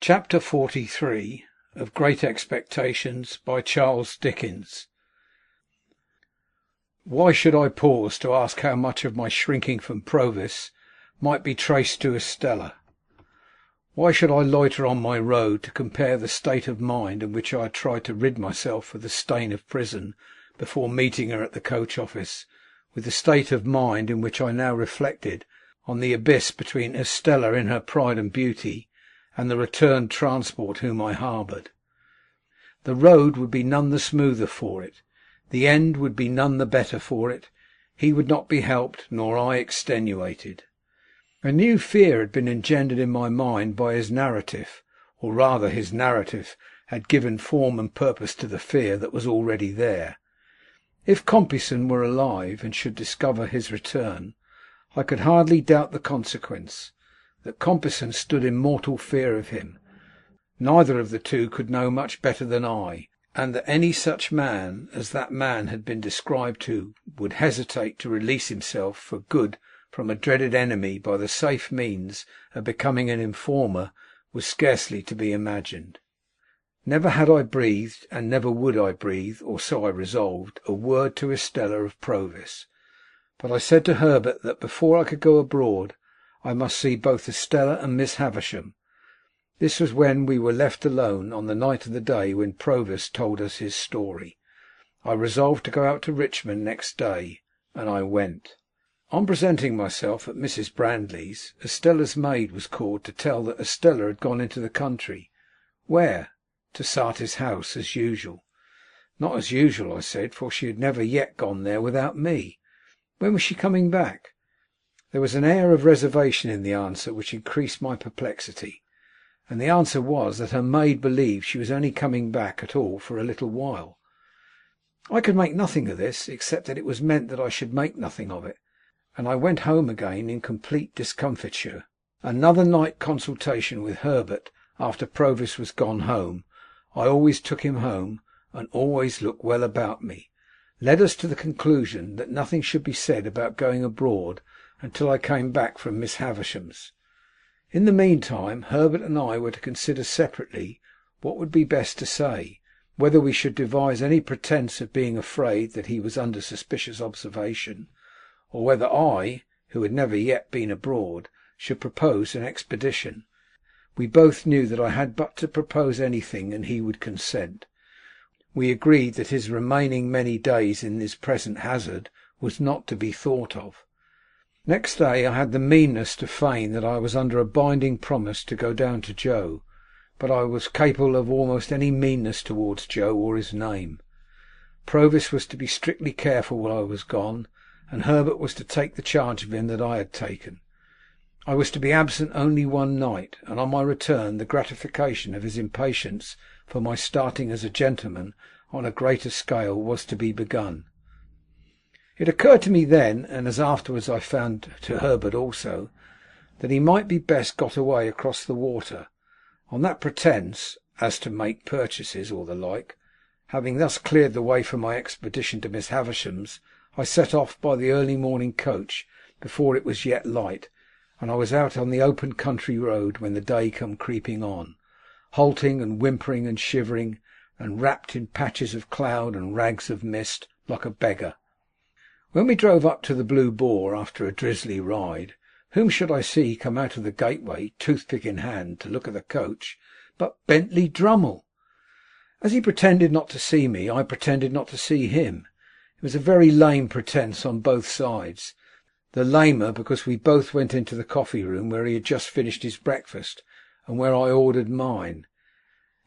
Chapter 43 of Great Expectations, by Charles Dickens. Why should I pause to ask how much of my shrinking from Provis might be traced to Estella? Why should I loiter on my road to compare the state of mind in which I had tried to rid myself of the stain of prison before meeting her at the coach office, with the state of mind in which I now reflected on the abyss between Estella in her pride and beauty and the returned transport whom I harboured? The road would be none the smoother for it, the end would be none the better for it. He would not be helped, nor I extenuated. A new fear had been engendered in my mind by his narrative, or rather his narrative had given form and purpose to the fear that was already there. If Compeyson were alive and should discover his return, I could hardly doubt the consequence, that Compeyson stood in mortal fear of him. Neither of the two could know much better than I, and that any such man as that man had been described to would hesitate to release himself for good from a dreaded enemy by the safe means of becoming an informer was scarcely to be imagined. Never had I breathed, and never would I breathe, or so I resolved, a word to Estella of Provis. But I said to Herbert that before I could go abroad I must see both Estella and Miss Havisham. This was when we were left alone, on the night of the day when Provis told us his story. I resolved to go out to Richmond next day, and I went. On presenting myself at Mrs. Brandley's, Estella's maid was called to tell that Estella had gone into the country. Where? To Saartie's house, as usual. Not as usual, I said, for she had never yet gone there without me. When was she coming back? There was an air of reservation in the answer which increased my perplexity, and the answer was that her maid believed she was only coming back at all for a little while. I could make nothing of this, except that it was meant that I should make nothing of it, and I went home again in complete discomfiture. Another night consultation with Herbert after Provis was gone home, I always took him home, and always looked well about me, led us to the conclusion that nothing should be said about going abroad until I came back from Miss Havisham's. In the meantime, Herbert and I were to consider separately what would be best to say, whether we should devise any pretence of being afraid that he was under suspicious observation, or whether I, who had never yet been abroad, should propose an expedition. We both knew that I had but to propose anything, and he would consent. We agreed that his remaining many days in this present hazard was not to be thought of. Next day I had the meanness to feign that I was under a binding promise to go down to Joe, but I was capable of almost any meanness towards Joe or his name. Provis was to be strictly careful while I was gone, and Herbert was to take the charge of him that I had taken. I was to be absent only one night, and on my return the gratification of his impatience for my starting as a gentleman on a greater scale was to be begun. It occurred to me then, and as afterwards I found to Herbert also, that he might be best got away across the water. On that pretence, as to make purchases or the like, having thus cleared the way for my expedition to Miss Havisham's, I set off by the early morning coach before it was yet light, and I was out on the open country road when the day come creeping on, halting and whimpering and shivering, and wrapped in patches of cloud and rags of mist, like a beggar. When we drove up to the Blue Boar after a drizzly ride, whom should I see come out of the gateway, toothpick in hand, to look at the coach, but Bentley Drummle. As he pretended not to see me, I pretended not to see him. It was a very lame pretence on both sides, the lamer because we both went into the coffee room where he had just finished his breakfast, and where I ordered mine.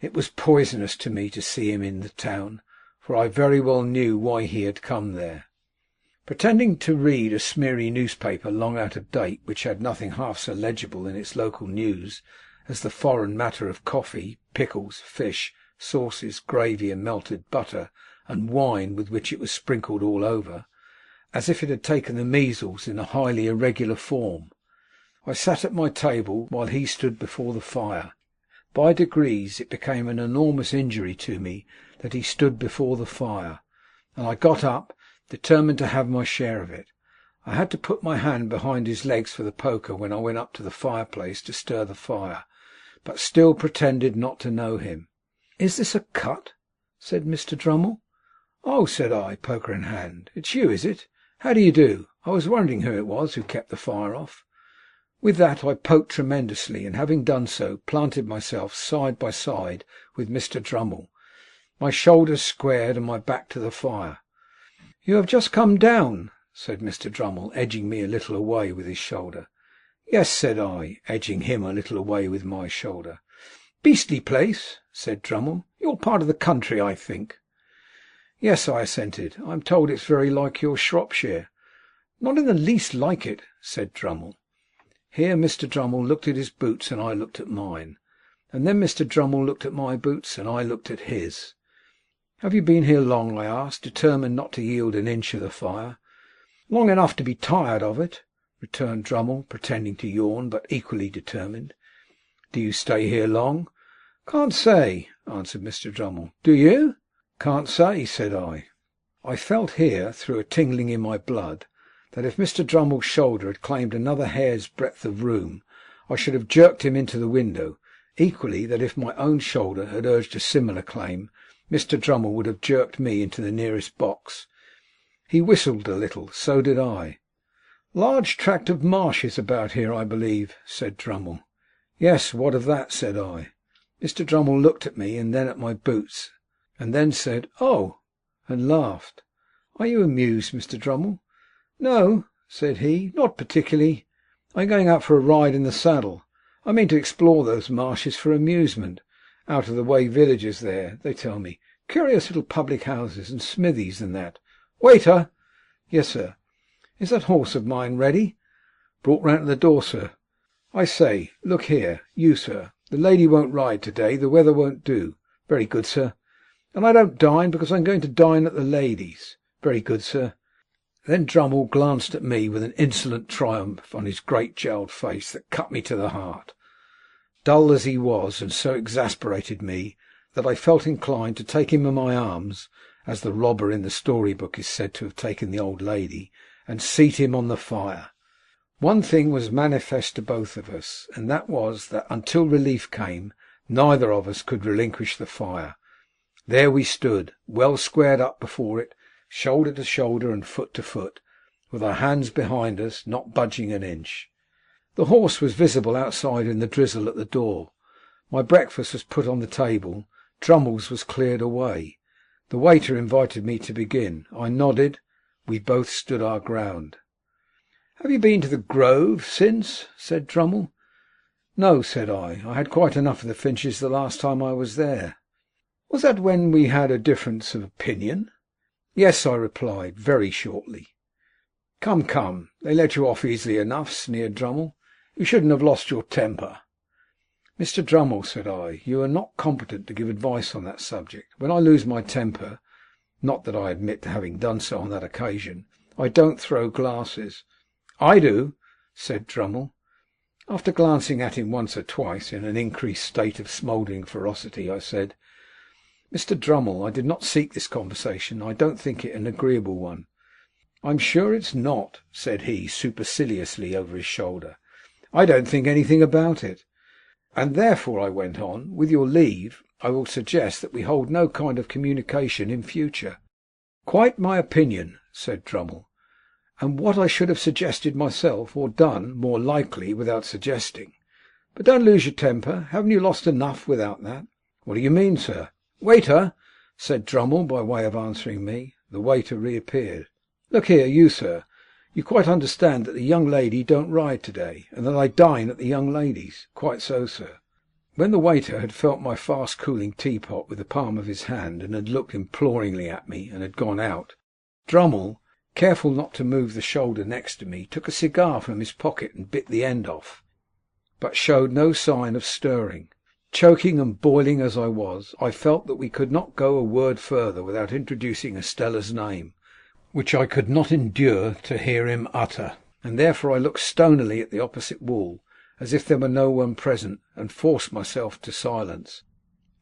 It was poisonous to me to see him in the town, for I very well knew why he had come there. Pretending to read a smeary newspaper long out of date, which had nothing half so legible in its local news as the foreign matter of coffee, pickles, fish, sauces, gravy, and melted butter, and wine with which it was sprinkled all over, as if it had taken the measles in a highly irregular form, I sat at my table while he stood before the fire. By degrees it became an enormous injury to me that he stood before the fire, and I got up, determined to have my share of it. I had to put my hand behind his legs for the poker when I went up to the fireplace to stir the fire, but still pretended not to know him. "Is this a cut?" said Mr. Drummle. "Oh," said I, poker in hand, "it's you, is it? How do you do? I was wondering who it was who kept the fire off." With that I poked tremendously, and having done so, planted myself side by side with Mr. Drummle, my shoulders squared and my back to the fire. "You have just come down," said Mr. Drummle, edging me a little away with his shoulder. "Yes," said I, edging him a little away with my shoulder. "Beastly place," said Drummle. "You're part of the country, I think." "Yes," I assented. "I'm told it's very like your Shropshire." "Not in the least like it," said Drummle. Here Mr. Drummle looked at his boots and I looked at mine, and then Mr. Drummle looked at my boots and I looked at his. "Have you been here long?" I asked, determined not to yield an inch of the fire. "Long enough to be tired of it," returned Drummle, pretending to yawn, but equally determined. "Do you stay here long?" "Can't say," answered Mr. Drummle. "Do you?" "Can't say," said I. I felt here, through a tingling in my blood, that if Mr. Drummle's shoulder had claimed another hair's breadth of room, I should have jerked him into the window; equally that if my own shoulder had urged a similar claim, Mr. Drummle would have jerked me into the nearest box. He whistled a little. So did I. "Large tract of marshes about here, I believe," said Drummle. "Yes, what of that?" said I. Mr. Drummle looked at me and then at my boots, and then said, "Oh!" and laughed. "Are you amused, Mr. Drummle?" "No," said he, "not particularly. I'm going out for a ride in the saddle. I mean to explore those marshes for amusement. Out of the way villages there, they tell me. Curious little public houses and smithies and that. Waiter!" "Yes, sir." "Is that horse of mine ready?" "Brought round to the door, sir." "I say, look here, you, sir. The lady won't ride to-day. The weather won't do." "Very good, sir." "And I don't dine, because I'm going to dine at the lady's." "Very good, sir." Then Drummle glanced at me with an insolent triumph on his great jowled face that cut me to the heart. Dull as he was, and so exasperated me, that I felt inclined to take him in my arms, as the robber in the story-book is said to have taken the old lady, and seat him on the fire. One thing was manifest to both of us, and that was that until relief came, neither of us could relinquish the fire. There we stood, well squared up before it, shoulder to shoulder and foot to foot, with our hands behind us, not budging an inch. The horse was visible outside in the drizzle at the door. My breakfast was put on the table. Drummle's was cleared away. The waiter invited me to begin. I nodded. We both stood our ground. "Have you been to the Grove since?" said Drummle. "No," said I. "I had quite enough of the Finches the last time I was there." "Was that when we had a difference of opinion?" "Yes," I replied, very shortly. "Come, come, they let you off easily enough," sneered Drummle. "You shouldn't have lost your temper." "Mr. Drummle," said I, "you are not competent to give advice on that subject. When I lose my temper, not that I admit to having done so on that occasion, I don't throw glasses." "I do," said Drummle. After glancing at him once or twice in an increased state of smouldering ferocity, I said, "Mr. Drummle, I did not seek this conversation. I don't think it an agreeable one." "I'm sure it's not," said he, superciliously over his shoulder. "I don't think anything about it." "And therefore," I went on, "with your leave, I will suggest that we hold no kind of communication in future." "Quite my opinion," said Drummle, "and what I should have suggested myself, or done, more likely, without suggesting. But don't lose your temper. Haven't you lost enough without that?" "What do you mean, sir?" "Waiter!" said Drummle, by way of answering me. The waiter reappeared. "Look here, you, sir. You quite understand that the young lady don't ride to-day, and that I dine at the young lady's?" "Quite so, sir." When the waiter had felt my fast-cooling teapot with the palm of his hand, and had looked imploringly at me, and had gone out, Drummle, careful not to move the shoulder next to me, took a cigar from his pocket and bit the end off, but showed no sign of stirring. Choking and boiling as I was, I felt that we could not go a word further without introducing Estella's name, which I could not endure to hear him utter, and therefore I looked stonily at the opposite wall, as if there were no one present, and forced myself to silence.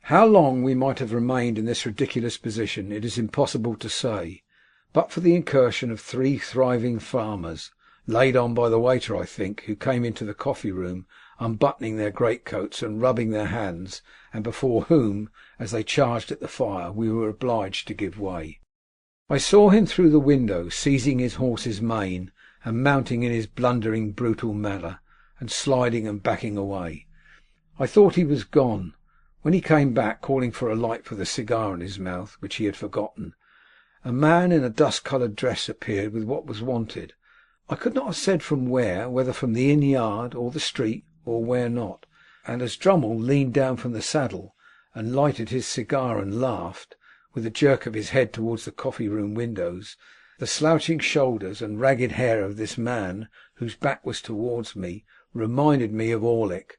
How long we might have remained in this ridiculous position it is impossible to say, but for the incursion of 3 thriving farmers, laid on by the waiter, I think, who came into the coffee-room unbuttoning their greatcoats and rubbing their hands, and before whom, as they charged at the fire, we were obliged to give way. I saw him through the window, seizing his horse's mane, and mounting in his blundering, brutal manner, and sliding and backing away. I thought he was gone. When he came back, calling for a light for the cigar in his mouth, which he had forgotten, a man in a dust-coloured dress appeared with what was wanted. I could not have said from where, whether from the inn yard, or the street, or where not, and as Drummle leaned down from the saddle, and lighted his cigar and laughed, with a jerk of his head towards the coffee-room windows, the slouching shoulders and ragged hair of this man, whose back was towards me, reminded me of Orlick.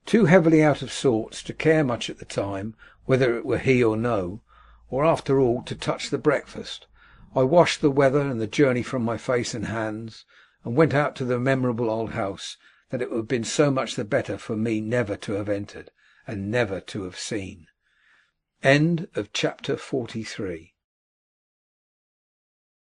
Too heavily out of sorts to care much at the time whether it were he or no, or after all to touch the breakfast, I washed the weather and the journey from my face and hands, and went out to the memorable old house that it would have been so much the better for me never to have entered, and never to have seen. Chapter 43